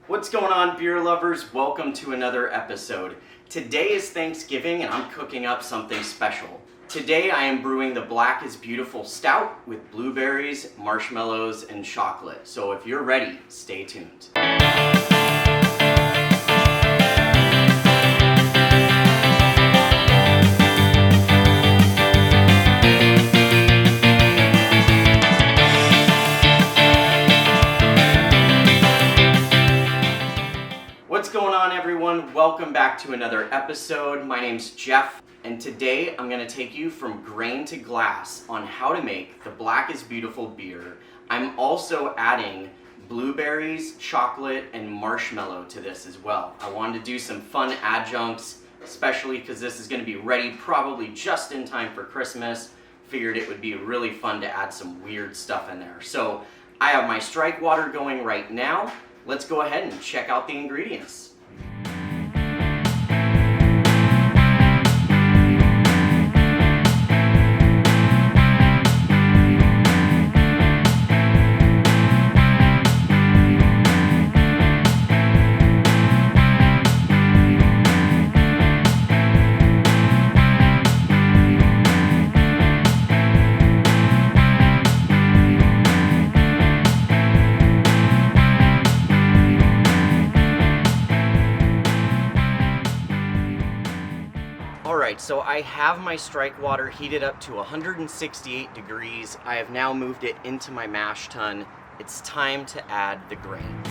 What's going on, beer lovers? Welcome to another episode. Today is Thanksgiving and I'm cooking up something special. Today I am brewing the Black is Beautiful Stout with blueberries, marshmallows, and chocolate. So if you're ready, stay tuned. What's going on, everyone? Welcome back to another episode. My name's Jeff, and today I'm going to take you from grain to glass on how to make the Black is Beautiful beer. I'm also adding blueberries, chocolate, and marshmallow to this as well. I wanted to do some fun adjuncts, especially because this is going to be ready probably just in time for Christmas. Figured it would be really fun to add some weird stuff in there. So I have my strike water going right now. Let's go ahead and check out the ingredients. Alright, so I have my strike water heated up to 168 degrees. I have now moved it into my mash tun. It's time to add the grains.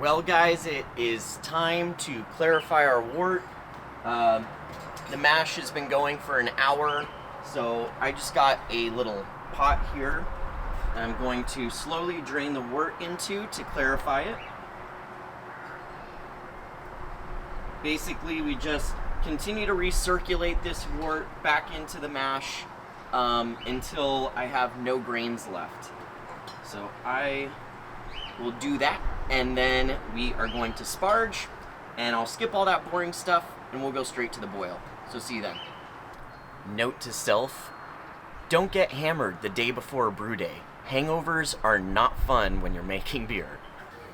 Well guys, it is time to clarify our wort. The mash has been going for an hour, so I just got a little pot here that I'm going to slowly drain the wort into to clarify it. Basically, we just continue to recirculate this wort back into the mash until I have no grains left. So I will do that. And then we are going to sparge, and I'll skip all that boring stuff, and we'll go straight to the boil. So see you then. Note to self, don't get hammered the day before a brew day. Hangovers are not fun when you're making beer.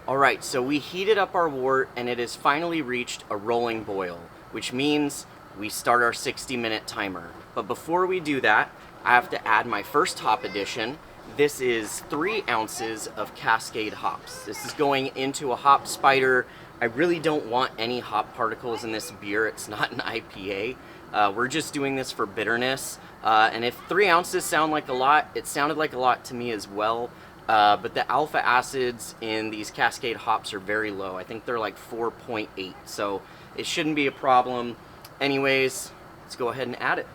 Alright, so we heated up our wort, and it has finally reached a rolling boil, which means we start our 60-minute timer. But before we do that, I have to add my first hop addition. This is 3 ounces of Cascade hops. This is going into a hop spider. I really don't want any hop particles in this beer. It's not an IPA. We're just doing this for bitterness. And if 3 ounces sound like a lot, it sounded like a lot to me as well. But the alpha acids in these Cascade hops are very low. I think they're like 4.8, so it shouldn't be a problem. Anyways, let's go ahead and add it.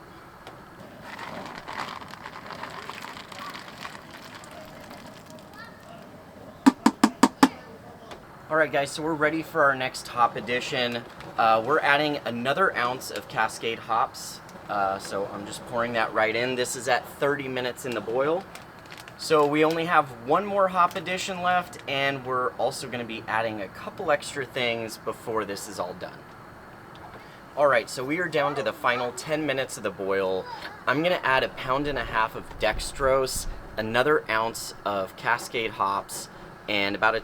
Alright guys, so we're ready for our next hop addition. We're adding another ounce of Cascade hops. So I'm just pouring that right in. This is at 30 minutes in the boil. So we only have one more hop addition left, and we're also going to be adding a couple extra things before this is all done. Alright, so we are down to the final 10 minutes of the boil. I'm going to add 1.5 pounds of dextrose, another ounce of Cascade hops, and about a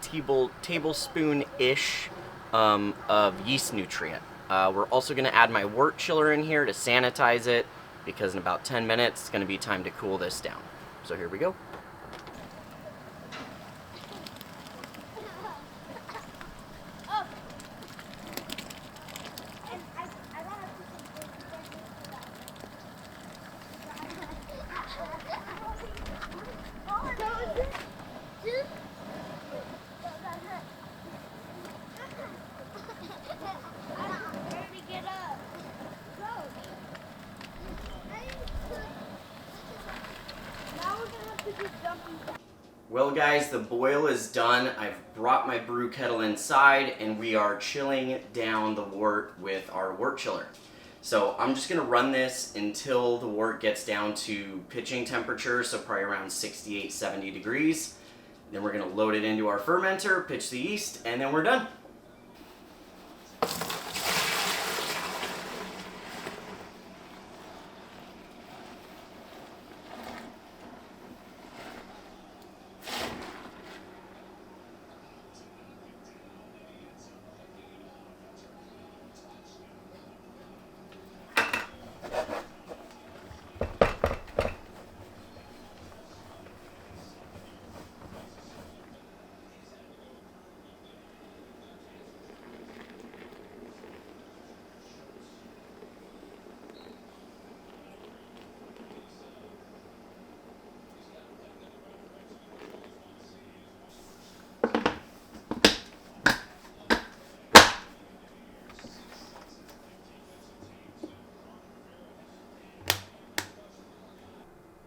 tablespoon-ish of yeast nutrient. We're also going to add my wort chiller in here to sanitize it, because in about 10 minutes it's going to be time to cool this down. So here we go. Well guys, the boil is done. I've brought my brew kettle inside and we are chilling down the wort with our wort chiller. So I'm just going to run this until the wort gets down to pitching temperature, so probably around 68, 70 degrees. Then we're gonna load it into our fermenter, pitch the yeast, and then we're done.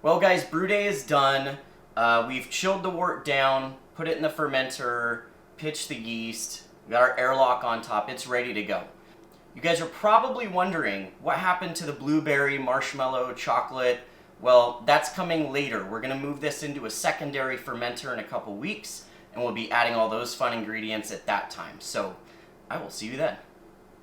Well guys, brew day is done. We've chilled the wort down, put it in the fermenter, pitched the yeast, we got our airlock on top, it's ready to go. You guys are probably wondering what happened to the blueberry, marshmallow, chocolate. Well, that's coming later. We're gonna move this into a secondary fermenter in a couple weeks, and we'll be adding all those fun ingredients at that time. So I will see you then.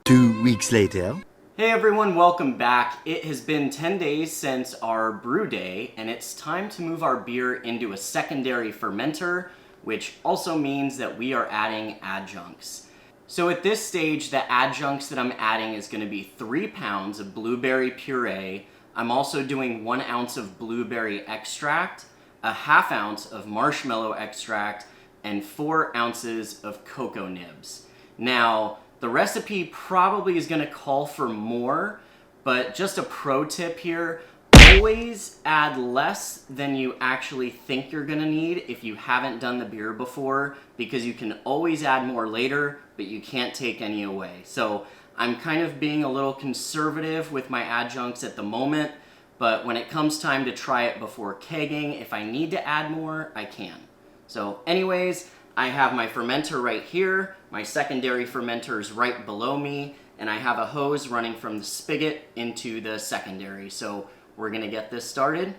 2 weeks later. Hey everyone, welcome back. It has been 10 days since our brew day, and it's time to move our beer into a secondary fermenter, which also means that we are adding adjuncts. So at this stage, the adjuncts that I'm adding is going to be 3 pounds of blueberry puree. I'm also doing 1 ounce of blueberry extract, a ½ ounce of marshmallow extract, and 4 ounces of cocoa nibs. Now, the recipe probably is going to call for more, but just a pro tip here, always add less than you actually think you're going to need if you haven't done the beer before, because you can always add more later, but you can't take any away. So I'm kind of being a little conservative with my adjuncts at the moment, but when it comes time to try it before kegging, if I need to add more, I can. So anyways, I have my fermenter right here, my secondary fermenter is right below me, and I have a hose running from the spigot into the secondary. So we're gonna get this started,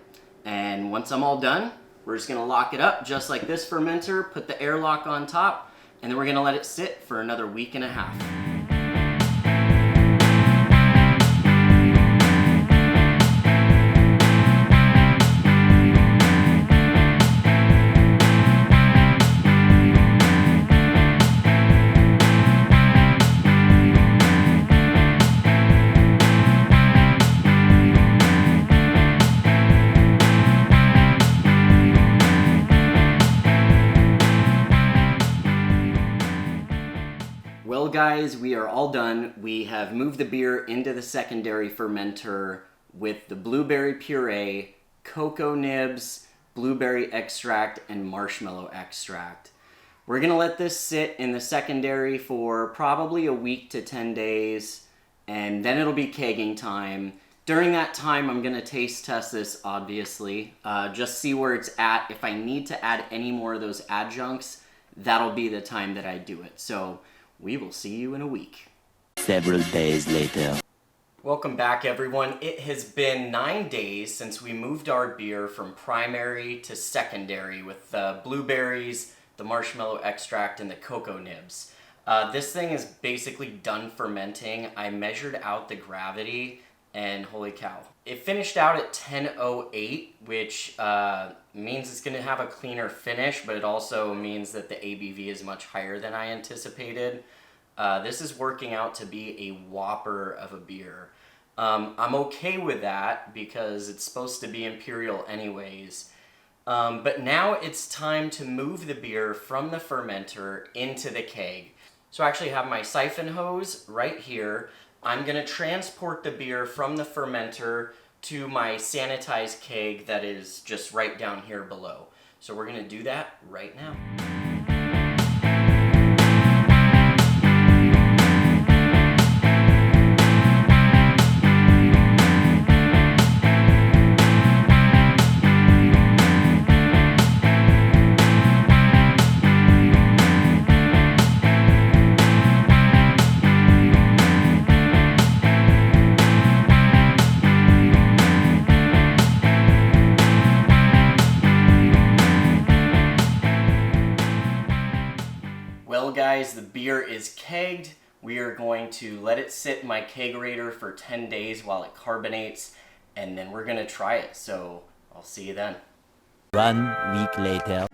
and once I'm all done, we're just gonna lock it up just like this fermenter, put the airlock on top, and then we're gonna let it sit for another week and a half. Well guys, we are all done. We have moved the beer into the secondary fermenter with the blueberry puree, cocoa nibs, blueberry extract, and marshmallow extract. We're gonna let this sit in the secondary for probably a week to 10 days, and then it'll be kegging time. During that time, I'm gonna taste test this, obviously. Just see where it's at. If I need to add any more of those adjuncts, that'll be the time that I do it. So we will see you in a week. Several days later. Welcome back everyone. It has been 9 days since we moved our beer from primary to secondary with the blueberries, the marshmallow extract, and the cocoa nibs. This thing is basically done fermenting. I measured out the gravity and holy cow. It finished out at 10.08, which means it's gonna have a cleaner finish, but it also means that the ABV is much higher than I anticipated. This is working out to be a whopper of a beer. I'm okay with that because it's supposed to be Imperial anyways. But now it's time to move the beer from the fermenter into the keg. So I actually have my siphon hose right here. I'm gonna transport the beer from the fermenter to my sanitized keg that is just right down here below. So we're gonna do that right now. Well, guys, the beer is kegged. We are going to let it sit in my kegerator for 10 days while it carbonates, and then we're going to try it. So I'll see you then. 1 week later.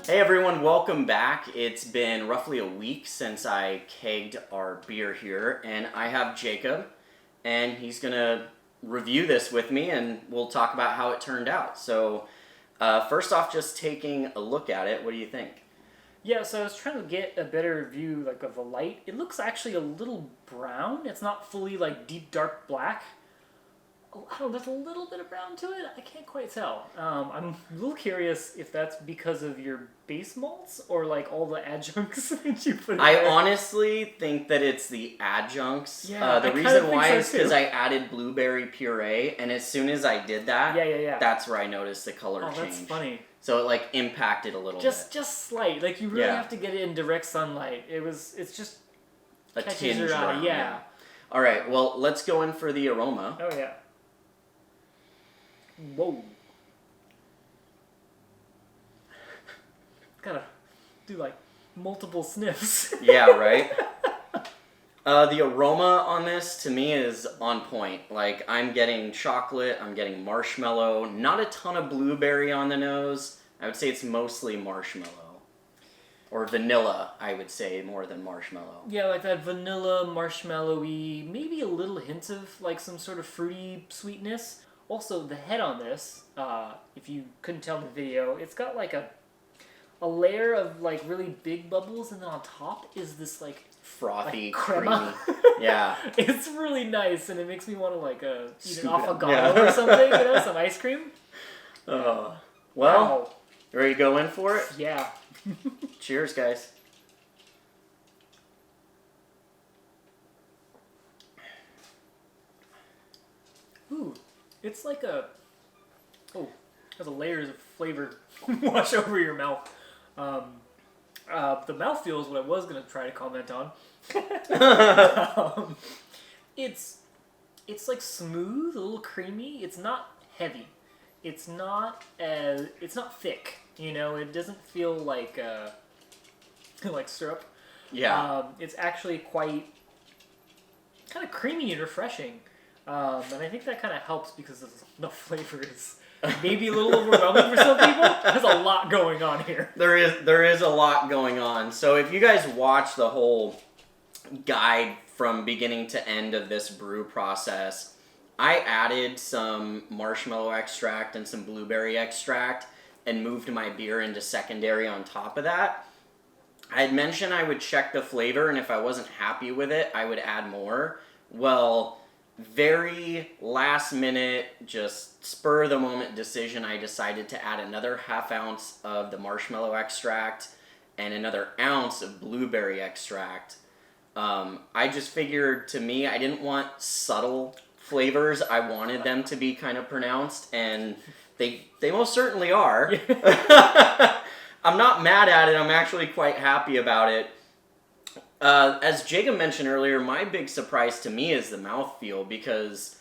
Hey everyone, welcome back. It's been roughly a week since I kegged our beer here, and I have Jacob, and he's gonna review this with me, and we'll talk about how it turned out. So, first off, just taking a look at it, what do you think? Yeah, so I was trying to get a better view of the light. It looks actually a little brown. It's not fully deep dark black. I don't know, there's a little bit of brown to it. I can't quite tell. I'm a little curious if that's because of your base malts or all the adjuncts that you put in I there. honestly think that it's the adjuncts. Yeah, the I kinda reason think why so is because too. I added blueberry puree, and as soon as I did that, Yeah. that's where I noticed the color Oh, change. that's funny. So it Just impacted a little bit. slight. You really Yeah. have to get it in direct sunlight. It's just A catches tinge your eye. brown. Yeah. All right, well, let's go in for the aroma. Oh yeah. Whoa. Gotta do multiple sniffs. Yeah, right? The aroma on this, to me, is on point. I'm getting chocolate, I'm getting marshmallow, not a ton of blueberry on the nose. I would say it's mostly marshmallow. Or vanilla, I would say, more than marshmallow. Yeah, that vanilla, marshmallowy, maybe a little hint of some sort of fruity sweetness. Also, the head on this, if you couldn't tell in the video, it's got a layer of really big bubbles, and then on top is this Frothy, crema. creamy. Yeah. It's really nice, and it makes me want to eat an Scoop it. affogato Yeah. or something, some ice cream. Well, Wow. you ready to go in for it? Yeah. Cheers, guys. Ooh, it's has a layers of flavor wash over your mouth. The mouthfeel is what I was gonna try to comment on. It's smooth, a little creamy. It's not heavy. It's not thick. It doesn't feel like syrup. Yeah. It's actually quite kind of creamy and refreshing. And I think that kind of helps because the flavor is maybe a little overwhelming for some people. There's a lot going on here. There is a lot going on. So if you guys watch the whole guide from beginning to end of this brew process, I added some marshmallow extract and some blueberry extract and moved my beer into secondary on top of that. I had mentioned I would check the flavor, and if I wasn't happy with it, I would add more. Well, very last minute, just spur of the moment decision, I decided to add another ½ ounce of the marshmallow extract and another ounce of blueberry extract. I just figured, to me, I didn't want subtle flavors. I wanted them to be kind of pronounced, and they most certainly are. I'm not mad at it. I'm actually quite happy about it. As Jacob mentioned earlier, my big surprise to me is the mouthfeel, because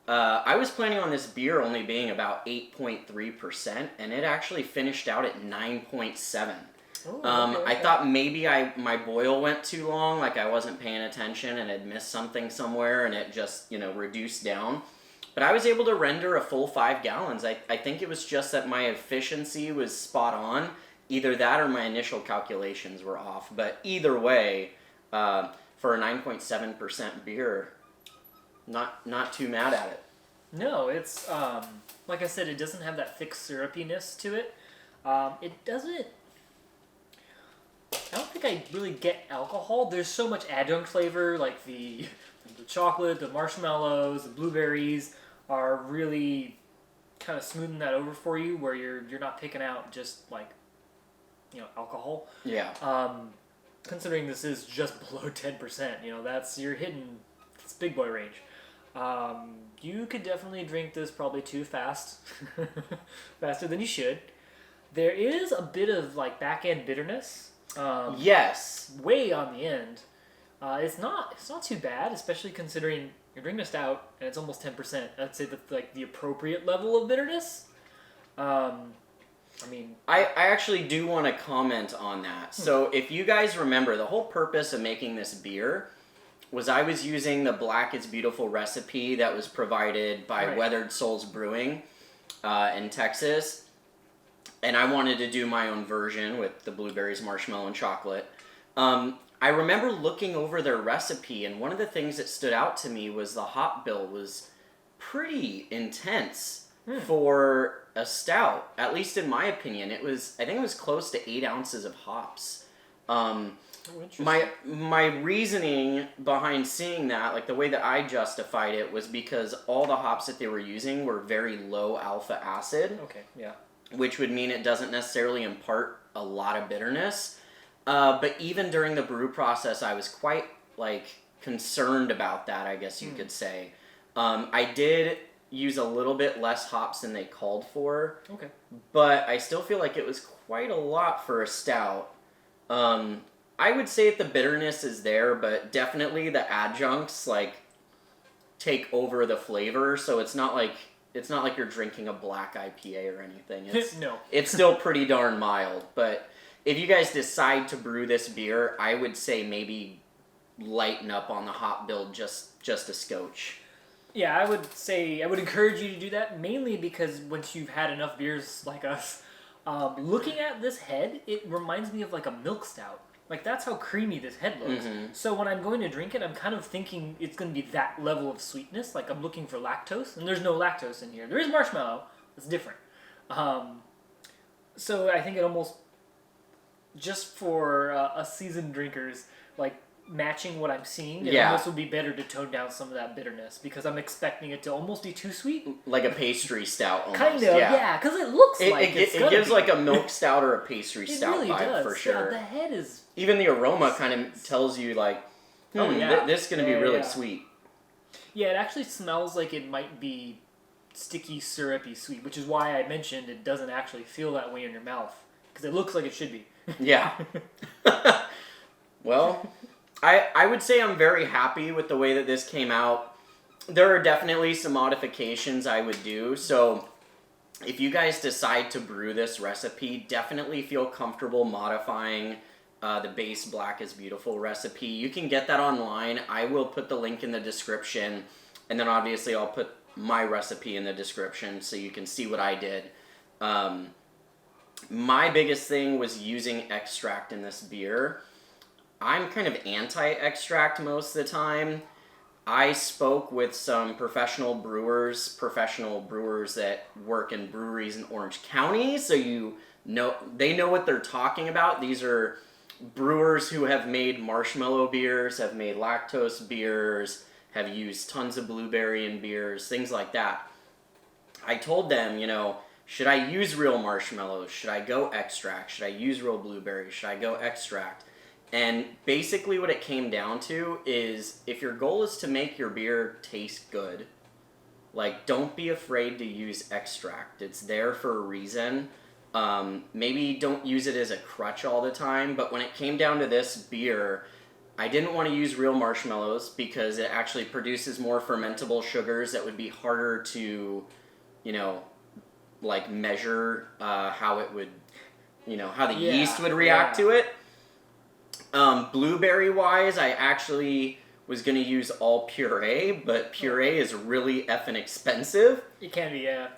I was planning on this beer only being about 8.3%, and it actually finished out at 9.7. Oh, I thought maybe my boil went too long, I wasn't paying attention and had missed something somewhere, and it just, reduced down. But I was able to render a full 5 gallons. I think it was just that my efficiency was spot on. Either that or my initial calculations were off. But either way, for a 9.7% beer, not too mad at it. No, it's like I said, it doesn't have that thick syrupiness to it. It doesn't. I don't think I really get alcohol. There's so much adjunct flavor, the chocolate, the marshmallows, the blueberries are really kind of smoothing that over for you, where you're not picking out just alcohol. Yeah. Considering this is just below 10%, you're hitting this big boy range. You could definitely drink this probably too fast, faster than you should. There is a bit of like back end bitterness. Yes. Way on the end. It's not too bad, especially considering you're drinking a stout and it's almost 10%. I'd say that's like the appropriate level of bitterness. I actually do want to comment on that. So if you guys remember, the whole purpose of making this beer was I was using the Black is Beautiful recipe that was provided by Weathered Souls Brewing in Texas. And I wanted to do my own version with the blueberries, marshmallow, and chocolate. I remember looking over their recipe, and one of the things that stood out to me was the hop bill was pretty intense for a stout. At least in my opinion, I think it was close to 8 ounces of hops. My reasoning behind seeing that, like the way that I justified it, was because all the hops that they were using were very low alpha acid. Okay, yeah. Which would mean it doesn't necessarily impart a lot of bitterness. But even during the brew process, I was quite concerned about that, I guess you could say. I did use a little bit less hops than they called for. Okay. But I still feel like it was quite a lot for a stout. I would say that the bitterness is there, but definitely the adjuncts take over the flavor, so it's not like you're drinking a black IPA or anything. No. It's still pretty darn mild. But if you guys decide to brew this beer, I would say maybe lighten up on the hop build just a scotch. Yeah, I would encourage you to do that, mainly because once you've had enough beers like us, looking at this head, it reminds me of like a milk stout. Like, that's how creamy this head looks. Mm-hmm. So when I'm going to drink it, I'm kind of thinking it's going to be that level of sweetness. Like, I'm looking for lactose, and there's no lactose in here. There is marshmallow. It's different. So I think it almost, just for us seasoned drinkers, matching what I'm seeing, it almost would be better to tone down some of that bitterness, because I'm expecting it to almost be too sweet. Like a pastry stout almost. Kind of, yeah, because it looks it gives like a milk stout or a pastry stout really vibe does. for sure. Yeah, the head is... Even the aroma kind of tells you this is going to be really sweet. Yeah, it actually smells like it might be sticky, syrupy sweet, which is why I mentioned it doesn't actually feel that way in your mouth, because it looks like it should be. Yeah. Well, I would say I'm very happy with the way that this came out. There are definitely some modifications I would do, so if you guys decide to brew this recipe, definitely feel comfortable modifying the base Black is Beautiful recipe. You can get that online. I will put the link in the description, and then obviously I'll put my recipe in the description so you can see what I did. My biggest thing was using extract in this beer. I'm kind of anti-extract most of the time. I spoke with some professional brewers that work in breweries in Orange County, so they know what they're talking about. These are brewers who have made marshmallow beers, have made lactose beers, have used tons of blueberry in beers, things like that. I told them, should I use real marshmallows? Should I go extract? Should I use real blueberries? Should I go extract? And basically what it came down to is, if your goal is to make your beer taste good, don't be afraid to use extract. It's there for a reason. Maybe don't use it as a crutch all the time, but when it came down to this beer, I didn't want to use real marshmallows because it actually produces more fermentable sugars that would be harder to, measure how it would, how the yeast would react to it. Blueberry wise, I actually was going to use all puree, but puree is really effing expensive. It can be, yeah.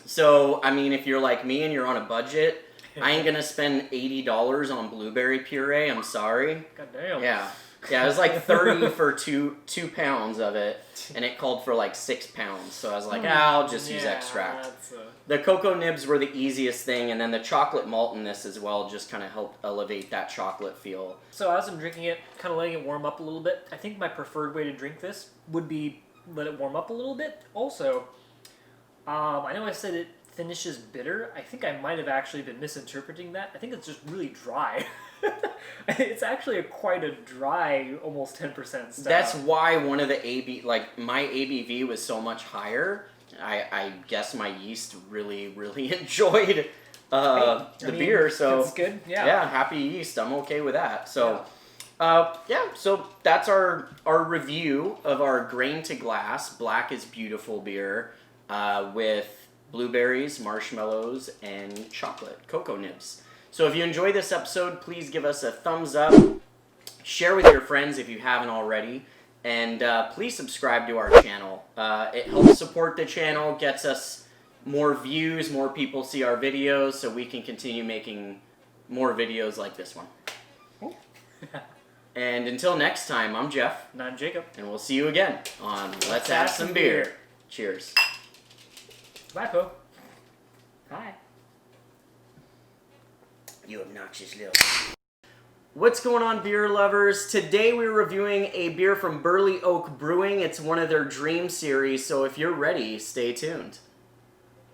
So, if you're like me and you're on a budget, I ain't going to spend $80 on blueberry puree. I'm sorry. God damn. Yeah, it was like $30 for two pounds of it, and it called for 6 pounds. So I was like, I'll just use extract. The cocoa nibs were the easiest thing, and then the chocolate malt in this as well just kind of helped elevate that chocolate feel. So as I'm drinking it, kind of letting it warm up a little bit, I think my preferred way to drink this would be let it warm up a little bit. Also, I know I said it finishes bitter. I think I might have actually been misinterpreting that. I think it's just really dry. It's actually quite a dry, almost 10% stout. That's why one of the my ABV was so much higher. I guess my yeast really, really enjoyed I mean, beer. So it's good. Yeah. Yeah, happy yeast. I'm okay with that. So. So that's our review of our grain to glass Black is Beautiful beer with blueberries, marshmallows, and chocolate cocoa nibs. So if you enjoy this episode, please give us a thumbs up, share with your friends if you haven't already, and please subscribe to our channel. It helps support the channel, gets us more views, more people see our videos, so we can continue making more videos like this one. And until next time, I'm Jeff. And I'm Jacob. And we'll see you again on Let's Have Some Beer. Cheers. Bye, Po. Hi. You obnoxious little... What's going on, beer lovers? Today we're reviewing a beer from Burley Oak Brewing. It's one of their Dream series, so if you're ready, stay tuned.